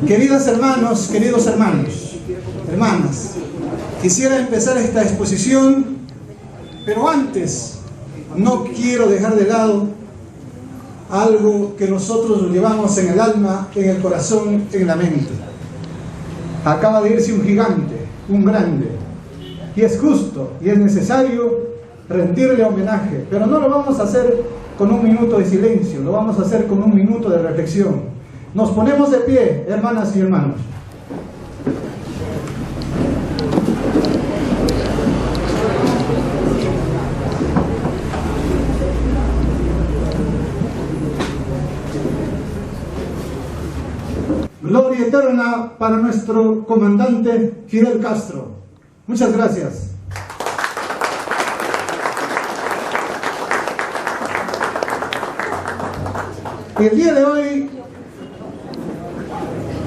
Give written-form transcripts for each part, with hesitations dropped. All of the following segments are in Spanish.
Queridas hermanos, queridos hermanos, hermanas, quisiera empezar esta exposición, pero antes no quiero dejar de lado algo que nosotros lo llevamos en el alma, en el corazón, en la mente. Acaba de irse un gigante, un grande, y es justo y es necesario rendirle homenaje, pero no lo vamos a hacer con un minuto de silencio, lo vamos a hacer con un minuto de reflexión. Nos ponemos de pie, hermanas y hermanos. Gloria eterna para nuestro comandante Fidel Castro. Muchas gracias. El día de hoy,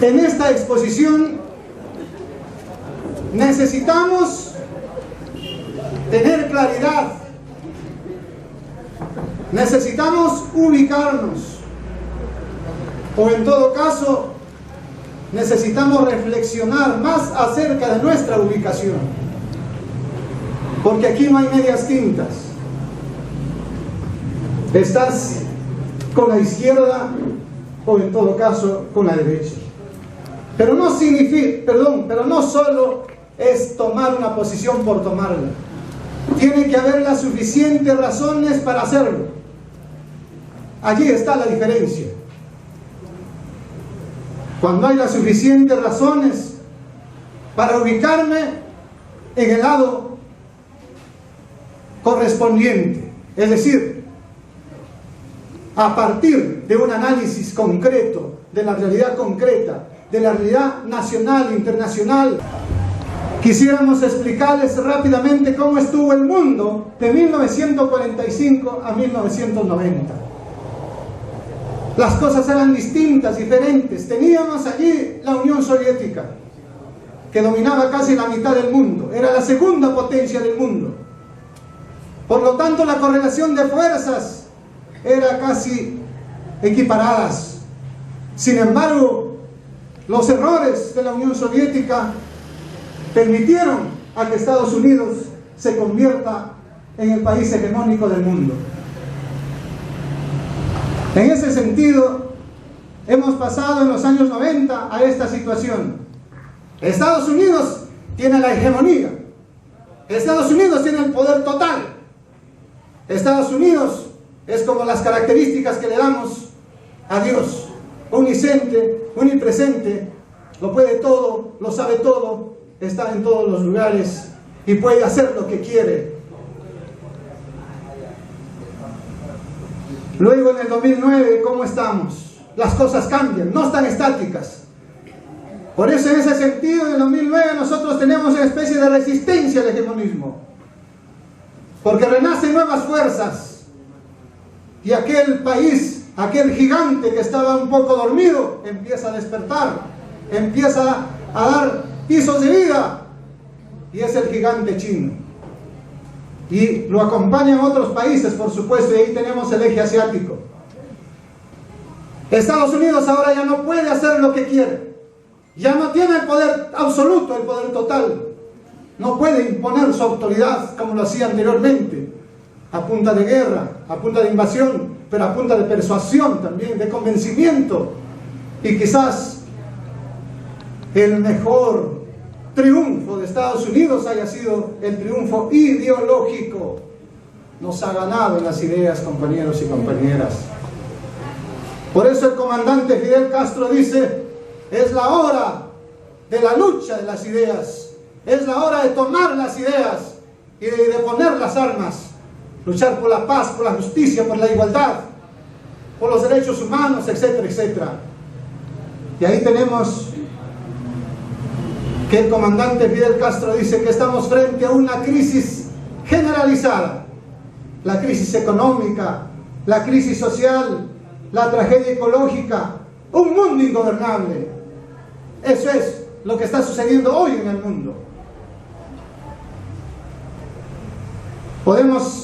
en esta exposición, necesitamos tener claridad, necesitamos ubicarnos, o en todo caso, necesitamos reflexionar más acerca de nuestra ubicación, porque aquí no hay medias tintas. Estás con la izquierda o en todo caso con la derecha. Pero no significa, pero no solo es tomar una posición por tomarla. Tiene que haber las suficientes razones para hacerlo. Allí está la diferencia. Cuando hay las suficientes razones para ubicarme en el lado correspondiente, es decir, a partir de un análisis concreto de la realidad concreta, de la realidad nacional e internacional, quisiéramos explicarles rápidamente cómo estuvo el mundo de 1945 a 1990. Las cosas eran distintas, diferentes. Teníamos allí la Unión Soviética, que dominaba casi la mitad del mundo. Era la segunda potencia del mundo. Por lo tanto, la correlación de fuerzas era casi equiparadas. Sin embargo, los errores de la Unión Soviética permitieron a que Estados Unidos se convierta en el país hegemónico del mundo. En ese sentido, hemos pasado en los años 90 a esta situación. Estados Unidos tiene la hegemonía. Estados Unidos tiene el poder total. Estados Unidos es como las características que le damos a Dios: omnisciente, omnipresente, lo puede todo, lo sabe todo, está en todos los lugares y puede hacer lo que quiere. Luego, en el 2009, ¿cómo estamos? Las cosas cambian, no están estáticas. Por eso, en ese sentido, en el 2009 nosotros tenemos una especie de resistencia al hegemonismo, porque renacen nuevas fuerzas. Y aquel país, aquel gigante que estaba un poco dormido, empieza a despertar, empieza a dar pisos de vida, y es el gigante chino. Y lo acompañan otros países, por supuesto, y ahí tenemos el eje asiático. Estados Unidos ahora ya no puede hacer lo que quiere, ya no tiene el poder absoluto, el poder total. No puede imponer su autoridad como lo hacía anteriormente, a punta de guerra, a punta de invasión, pero a punta de persuasión también, de convencimiento. Y quizás el mejor triunfo de Estados Unidos haya sido el triunfo ideológico. Nos ha ganado en las ideas, compañeros y compañeras. Por eso el comandante Fidel Castro dice: es la hora de la lucha de las ideas, es la hora de tomar las ideas y de poner las armas. Luchar por la paz, por la justicia, por la igualdad, por los derechos humanos, etcétera, etcétera. Y ahí tenemos que el comandante Fidel Castro dice que estamos frente a una crisis generalizada. La crisis económica, la crisis social, la tragedia ecológica, un mundo ingobernable. Eso es lo que está sucediendo hoy en el mundo. Podemos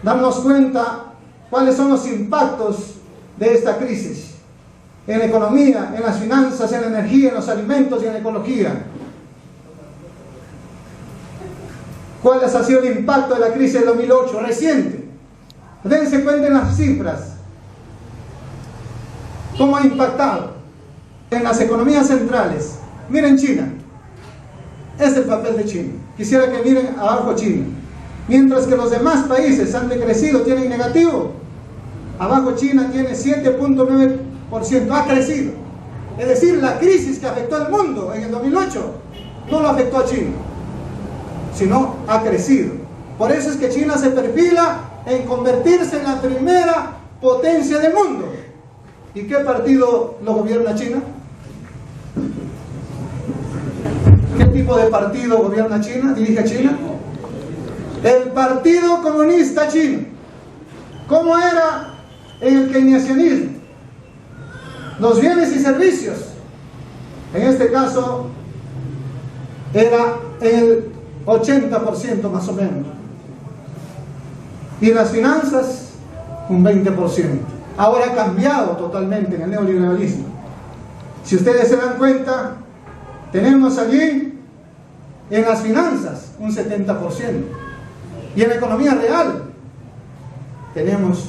darnos cuenta cuáles son los impactos de esta crisis. en la economía, en las finanzas, en la energía, en los alimentos y en la ecología. ¿Cuál ha sido el impacto de la crisis del 2008? Reciente. Dense cuenta en las cifras. ¿Cómo ha impactado en las economías centrales? Miren China. Es el papel de China. Quisiera que miren abajo China. Mientras que los demás países han decrecido, tienen negativo, abajo China tiene 7.9%, ha crecido. Es decir, la crisis que afectó al mundo en el 2008 no lo afectó a China, sino ha crecido. Por eso es que China se perfila en convertirse en la primera potencia del mundo. ¿Y qué partido lo gobierna China? ¿Qué tipo de partido gobierna China? ¿Dirige a China? El Partido Comunista Chino. ¿Cómo era en el keynesianismo? Los bienes y servicios, en este caso, era el 80% más o menos. Y las finanzas, un 20%. Ahora ha cambiado totalmente en el neoliberalismo. Si ustedes se dan cuenta, tenemos allí en las finanzas un 70%. Y en la economía real tenemos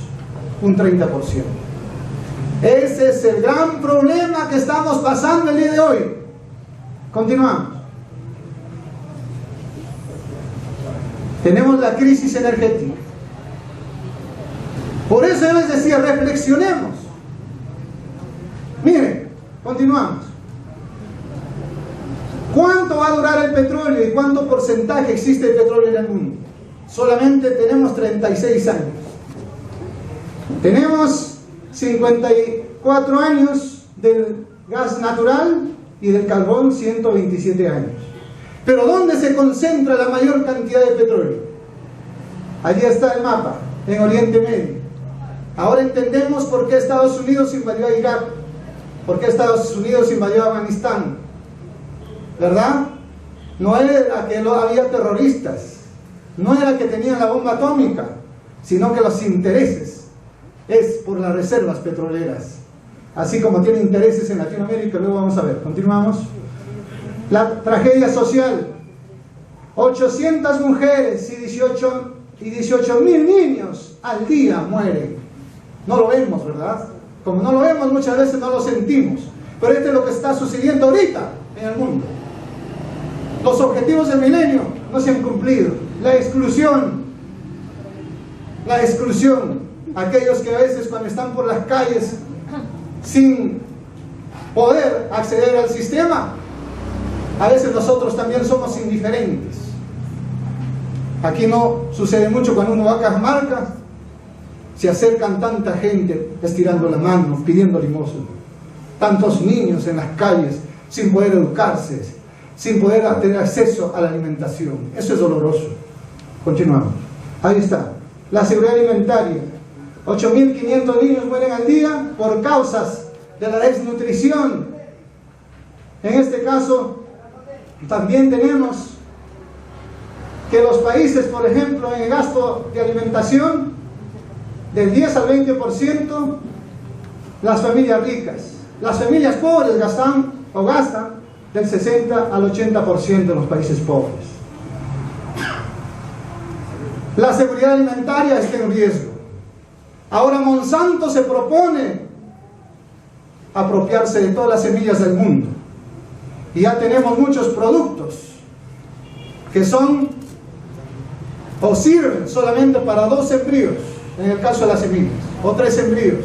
un 30%. Ese es el gran problema que estamos pasando el día de hoy. Continuamos. Tenemos la crisis energética. Por eso yo les decía, reflexionemos. Miren, continuamos. ¿Cuánto va a durar el petróleo y cuánto porcentaje existe de petróleo en el mundo? Solamente tenemos 36 años. Tenemos 54 años del gas natural y del carbón 127 años. Pero ¿dónde se concentra la mayor cantidad de petróleo? Allí está el mapa, en Oriente Medio. Ahora entendemos por qué Estados Unidos invadió a Irak, por qué Estados Unidos invadió a Afganistán. ¿Verdad? No era que no había terroristas, no era que tenían la bomba atómica, sino que los intereses es por las reservas petroleras, así como tiene intereses en Latinoamérica. Luego vamos a ver, continuamos. La tragedia social, 800 mujeres y 18.000 niños al día mueren. No lo vemos, ¿verdad? Como no lo vemos, muchas veces no lo sentimos, pero esto es lo que está sucediendo ahorita en el mundo. Los objetivos del milenio no se han cumplido. La exclusión, aquellos que a veces cuando están por las calles sin poder acceder al sistema, a veces nosotros también somos indiferentes. Aquí no sucede mucho cuando uno va a Cajamarca, se acercan tanta gente estirando la mano, pidiendo limosna, tantos niños en las calles sin poder educarse, sin poder tener acceso a la alimentación. Eso es doloroso. Continuamos. Ahí está. La seguridad alimentaria. 8.500 niños mueren al día por causas de la desnutrición. En este caso, también tenemos que los países, por ejemplo, en el gasto de alimentación, del 10 al 20%, las familias ricas. Las familias pobres gastan del 60 al 80% en los países pobres. La seguridad alimentaria está en riesgo. Ahora Monsanto se propone apropiarse de todas las semillas del mundo. Y ya tenemos muchos productos que son o sirven solamente para 2 embrios, en el caso de las semillas, o 3 embrios.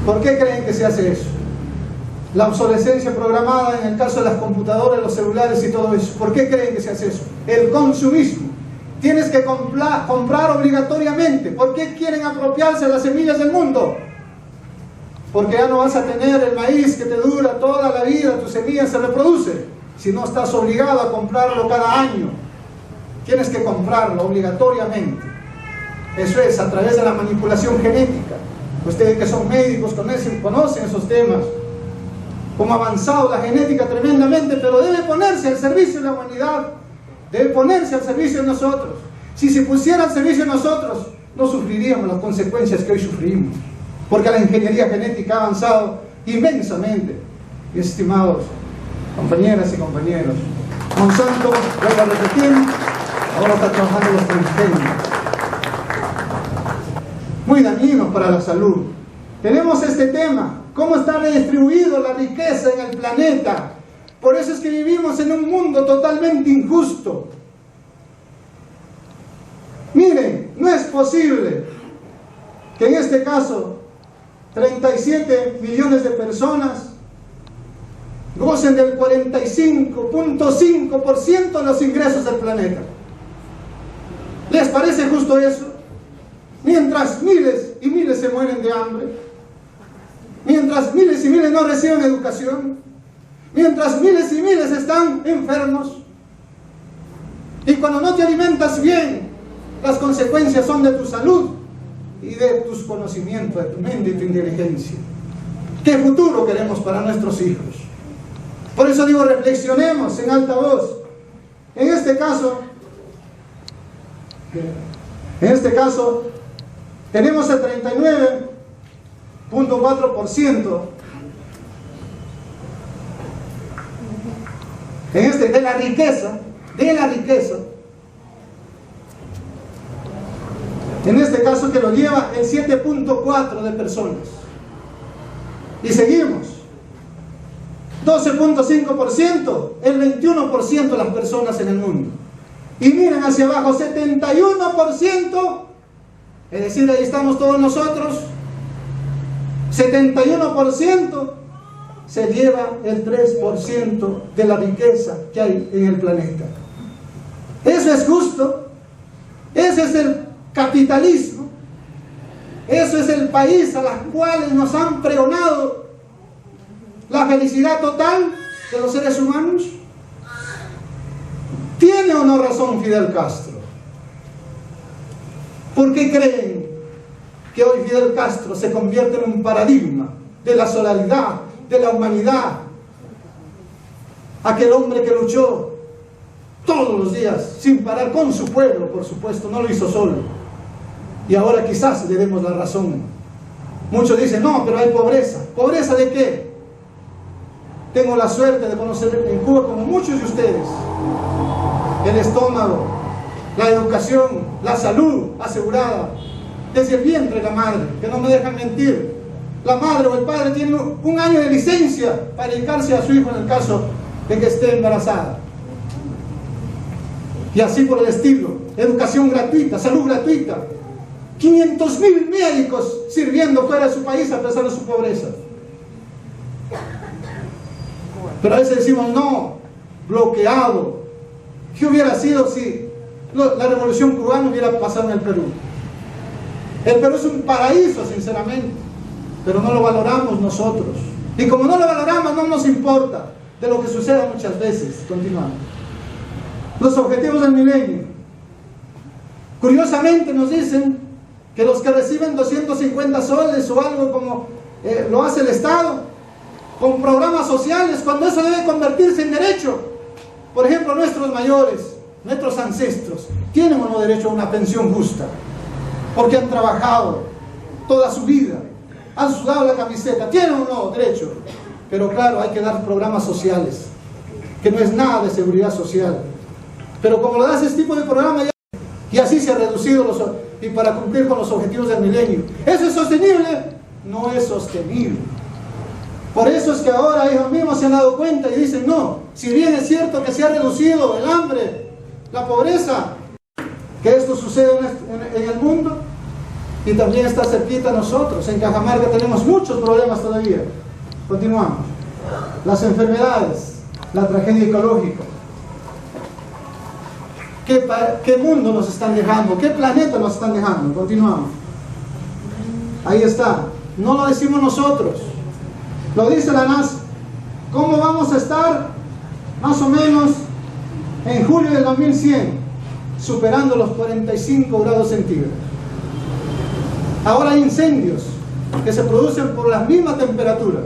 ¿Por qué creen que se hace eso? La obsolescencia programada en el caso de las computadoras, los celulares y todo eso. ¿Por qué creen que se hace eso? El consumismo. Tienes que comprar obligatoriamente. ¿Por qué quieren apropiarse de las semillas del mundo? Porque ya no vas a tener el maíz que te dura toda la vida, tu semilla se reproduce, si no estás obligado a comprarlo cada año. Tienes que comprarlo obligatoriamente. Eso es a través de la manipulación genética. Ustedes que son médicos conocen esos temas. Cómo ha avanzado la genética tremendamente, pero debe ponerse al servicio de la humanidad, debe ponerse al servicio de nosotros. Si se pusiera al servicio de nosotros, no sufriríamos las consecuencias que hoy sufrimos, porque la ingeniería genética ha avanzado inmensamente. Estimados compañeras y compañeros, Monsanto, vuelvo a repetir, ahora está trabajando los transgénicos, muy dañinos para la salud. Tenemos este tema, cómo está redistribuido la riqueza en el planeta. Por eso es que vivimos en un mundo totalmente injusto. Miren, no es posible que en este caso 37 millones de personas gocen del 45.5% de los ingresos del planeta. ¿Les parece justo eso? Mientras miles y miles se mueren de hambre, mientras miles y miles no reciben educación, mientras miles y miles están enfermos, y cuando no te alimentas bien, las consecuencias son de tu salud y de tus conocimientos, de tu mente y tu inteligencia. ¿Qué futuro queremos para nuestros hijos? Por eso digo, reflexionemos en alta voz. En este caso, tenemos el 39.4% de la riqueza, en este caso que lo lleva el 7.4% de personas. Y seguimos. 12.5%, el 21% de las personas en el mundo. Y miren hacia abajo, 71%, es decir, ahí estamos todos nosotros, 71% se lleva el 3% de la riqueza que hay en el planeta. ¿Eso es justo? Ese es el capitalismo. Eso es el país a los cuales nos han pregonado la felicidad total de los seres humanos. ¿Tiene o no razón Fidel Castro? ¿Por qué creen que hoy Fidel Castro se convierte en un paradigma de la solidaridad, de la humanidad? Aquel hombre que luchó todos los días sin parar con su pueblo, por supuesto, no lo hizo solo. Y ahora quizás le demos la razón. Muchos dicen, no, pero hay pobreza. ¿Pobreza de qué? Tengo la suerte de conocer en Cuba, como muchos de ustedes, el estómago, la educación, la salud asegurada desde el vientre de la madre, que no me dejan mentir. La madre o el padre tiene un año de licencia para dedicarse a su hijo en el caso de que esté embarazada. Y así por el estilo. Educación gratuita, salud gratuita. 500.000 médicos sirviendo fuera de su país a pesar de su pobreza. Pero a veces decimos, no, bloqueado. ¿Qué hubiera sido si la revolución cubana hubiera pasado en el Perú? El Perú es un paraíso, sinceramente, pero no lo valoramos nosotros. Y como no lo valoramos, no nos importa de lo que suceda muchas veces. Continuamos. Los objetivos del milenio. Curiosamente nos dicen que los que reciben 250 soles o algo como lo hace el Estado, con programas sociales, cuando eso debe convertirse en derecho. Por ejemplo, nuestros mayores, nuestros ancestros, ¿tienen o no derecho a una pensión justa? Porque han trabajado toda su vida, han sudado la camiseta, ¿tienen o no derecho? Pero claro, hay que dar programas sociales, que no es nada de seguridad social. Pero como lo das ese tipo de programa, y así se ha reducido y para cumplir con los objetivos del milenio. ¿Eso es sostenible? No es sostenible. Por eso es que ahora ellos mismos se han dado cuenta y dicen, no, si bien es cierto que se ha reducido el hambre, la pobreza, que esto sucede en el mundo, y también está cerquita a nosotros. En Cajamarca tenemos muchos problemas todavía. Continuamos. Las enfermedades, la tragedia ecológica. ¿Qué mundo nos están dejando? ¿Qué planeta nos están dejando? Continuamos. Ahí está. No lo decimos nosotros. Lo dice la NASA. ¿Cómo vamos a estar? Más o menos en julio del 2100, superando los 45 grados centígrados. Ahora hay incendios que se producen por la misma temperatura.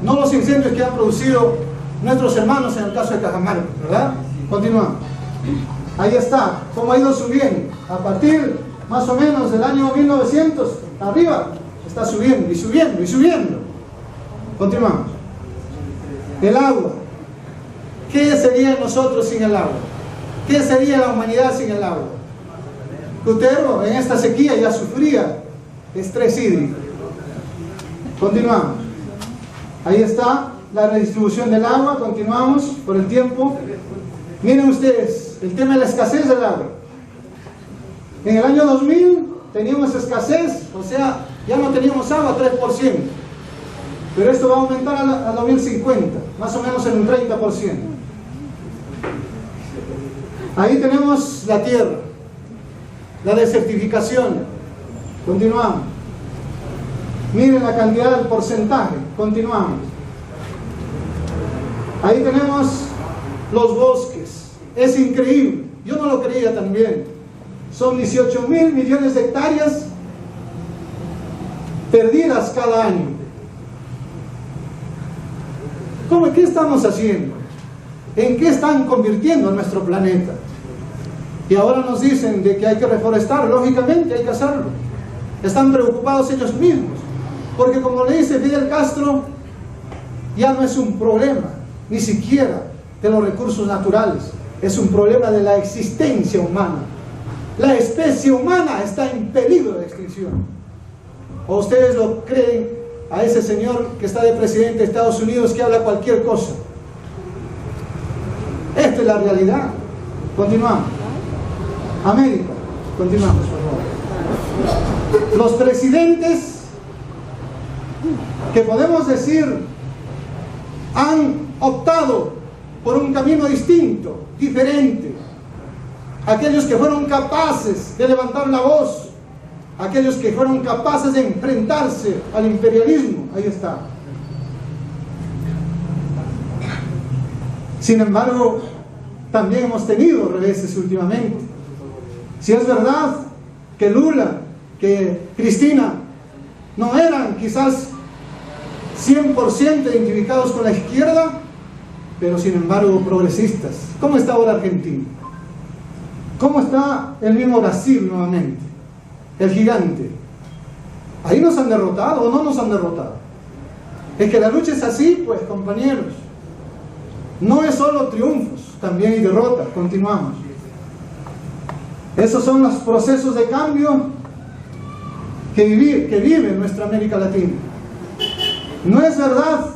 No los incendios que han producido nuestros hermanos en el caso de Cajamarca, ¿verdad? Continuamos. Ahí está, cómo ha ido subiendo. A partir más o menos del año 1900, arriba, está subiendo y subiendo y subiendo. Continuamos. El agua. ¿Qué sería nosotros sin el agua? ¿Qué sería la humanidad sin el agua? Lutero en esta sequía ya sufría estrés hídrico. Continuamos. Ahí está la redistribución del agua. Continuamos por el tiempo. Miren ustedes, el tema de la escasez del agua. En el año 2000 teníamos escasez, o sea, ya no teníamos agua 3%. Pero esto va a aumentar a 2050, más o menos en un 30%. Ahí tenemos la tierra, la desertificación. Continuamos. Miren la cantidad del porcentaje. Continuamos. Ahí tenemos los bosques. Es increíble. Yo no lo creía también. Son 18.000 millones de hectáreas perdidas cada año. ¿Qué estamos haciendo? ¿En qué están convirtiendo nuestro planeta? Y ahora nos dicen de que hay que reforestar. Lógicamente hay que hacerlo. Están preocupados ellos mismos. Porque como le dice Fidel Castro, ya no es un problema, ni siquiera de los recursos naturales. Es un problema de la existencia humana. La especie humana está en peligro de extinción. ¿O ustedes lo creen a ese señor que está de presidente de Estados Unidos que habla cualquier cosa? Esta es la realidad. Continuamos. América. Continuamos, por favor. Los presidentes que podemos decir han optado por un camino distinto, diferente. Aquellos que fueron capaces de levantar la voz, aquellos que fueron capaces de enfrentarse al imperialismo, ahí está. Sin embargo, también hemos tenido reveses últimamente. Si es verdad que Lula, que Cristina no eran quizás 100% identificados con la izquierda, pero sin embargo progresistas. ¿Cómo está ahora Argentina? ¿Cómo está el mismo Brasil nuevamente? El gigante. ¿Ahí nos han derrotado o no nos han derrotado? Es que la lucha es así, pues, compañeros. No es solo triunfos, también hay derrotas. Continuamos. Esos son los procesos de cambio que vive nuestra América Latina. No es verdad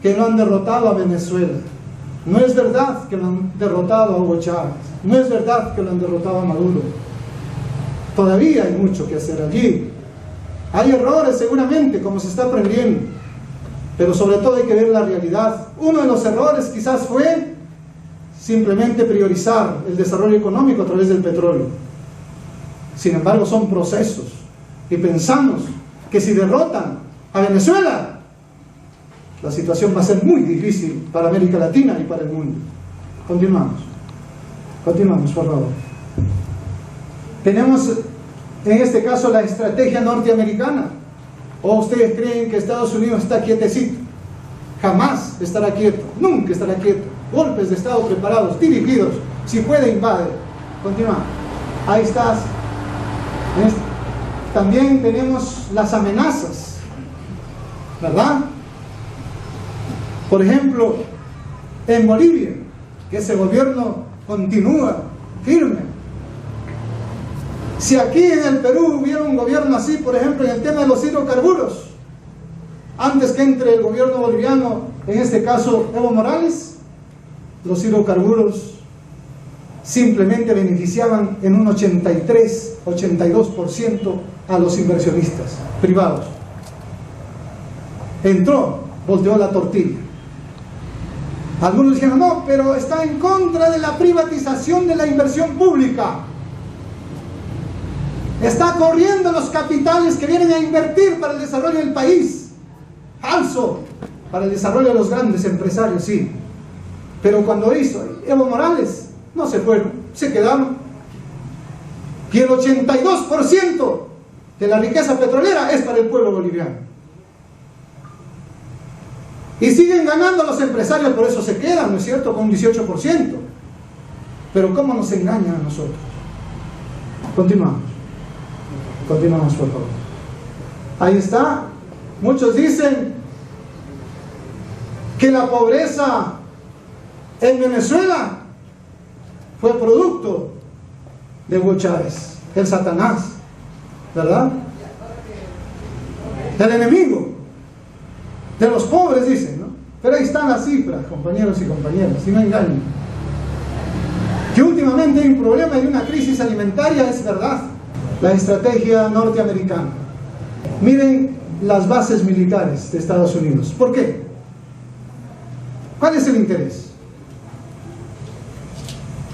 que no han derrotado a Venezuela. No es verdad que lo han derrotado a Hugo Chávez. No es verdad que lo han derrotado a Maduro. Todavía hay mucho que hacer allí. Hay errores seguramente, como se está aprendiendo. Pero sobre todo hay que ver la realidad. Uno de los errores quizás fue simplemente priorizar el desarrollo económico a través del petróleo. Sin embargo, son procesos. Y pensamos que si derrotan a Venezuela, la situación va a ser muy difícil para América Latina y para el mundo. Continuamos. Continuamos, por favor. Tenemos en este caso la estrategia norteamericana. ¿O ustedes creen que Estados Unidos está quietecito? Jamás estará quieto, nunca estará quieto. Golpes de Estado preparados, dirigidos, si puede invadir. Continuamos. Ahí estás. También tenemos las amenazas, ¿verdad? Por ejemplo, en Bolivia, que ese gobierno continúa firme. Si aquí en el Perú hubiera un gobierno así, por ejemplo, en el tema de los hidrocarburos, antes que entre el gobierno boliviano, en este caso Evo Morales, los hidrocarburos simplemente beneficiaban en un 83, 82% a los inversionistas privados. Entró, volteó la tortilla. Algunos dijeron, no, pero está en contra de la privatización de la inversión pública. Está corriendo los capitales que vienen a invertir para el desarrollo del país. Falso. Para el desarrollo de los grandes empresarios, sí. Pero cuando hizo Evo Morales, no se fueron, se quedaron. Y el 82% de la riqueza petrolera es para el pueblo boliviano. Y siguen ganando los empresarios, por eso se quedan, ¿no es cierto?, con un 18%. Pero ¿cómo nos engañan a nosotros? Continuamos. Continuamos, por favor. Ahí está. Muchos dicen que la pobreza en Venezuela fue producto de Hugo Chávez, el Satanás, ¿verdad? El enemigo de los pobres, dicen, ¿no? Pero ahí están las cifras, compañeros y compañeras, si no engañen. Que últimamente hay un problema y una crisis alimentaria, es verdad. La estrategia norteamericana. Miren las bases militares de Estados Unidos. ¿Por qué? ¿Cuál es el interés?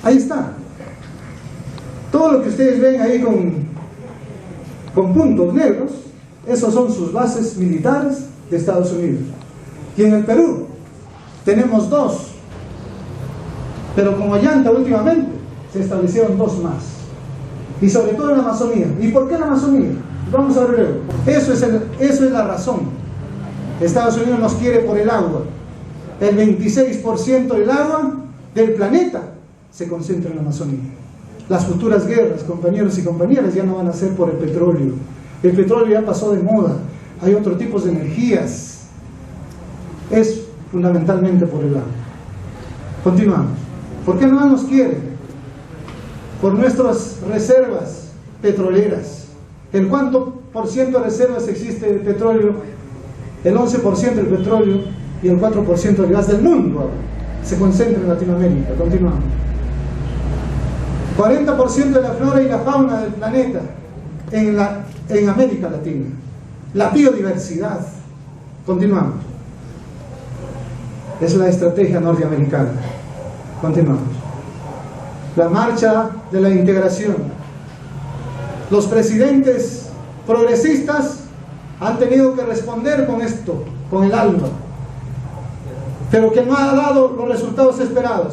Ahí está. Todo lo que ustedes ven ahí con puntos negros, esos son sus bases militares de Estados Unidos. Y en el Perú tenemos 2, pero como llanta últimamente se establecieron 2 más, y sobre todo en la Amazonía. ¿Y por qué la Amazonía? Vamos a ver luego. Eso es la razón. Estados Unidos nos quiere por el agua. El 26% del agua del planeta se concentra en la Amazonía. Las futuras guerras, compañeros y compañeras, ya no van a ser por el petróleo. El petróleo ya pasó de moda. Hay otros tipos de energías. Es fundamentalmente por el agua. Continuamos. ¿Por qué no nos quiere? Por nuestras reservas petroleras. ¿El cuánto por ciento de reservas existe de petróleo? El 11% del petróleo y el 4% del gas del mundo ahora se concentra en Latinoamérica. Continuamos. 40% de la flora y la fauna del planeta en América Latina. La biodiversidad. Continuamos. Es la estrategia norteamericana. Continuamos. La marcha de la integración. Los presidentes progresistas han tenido que responder con esto, con el alma, pero que no ha dado los resultados esperados.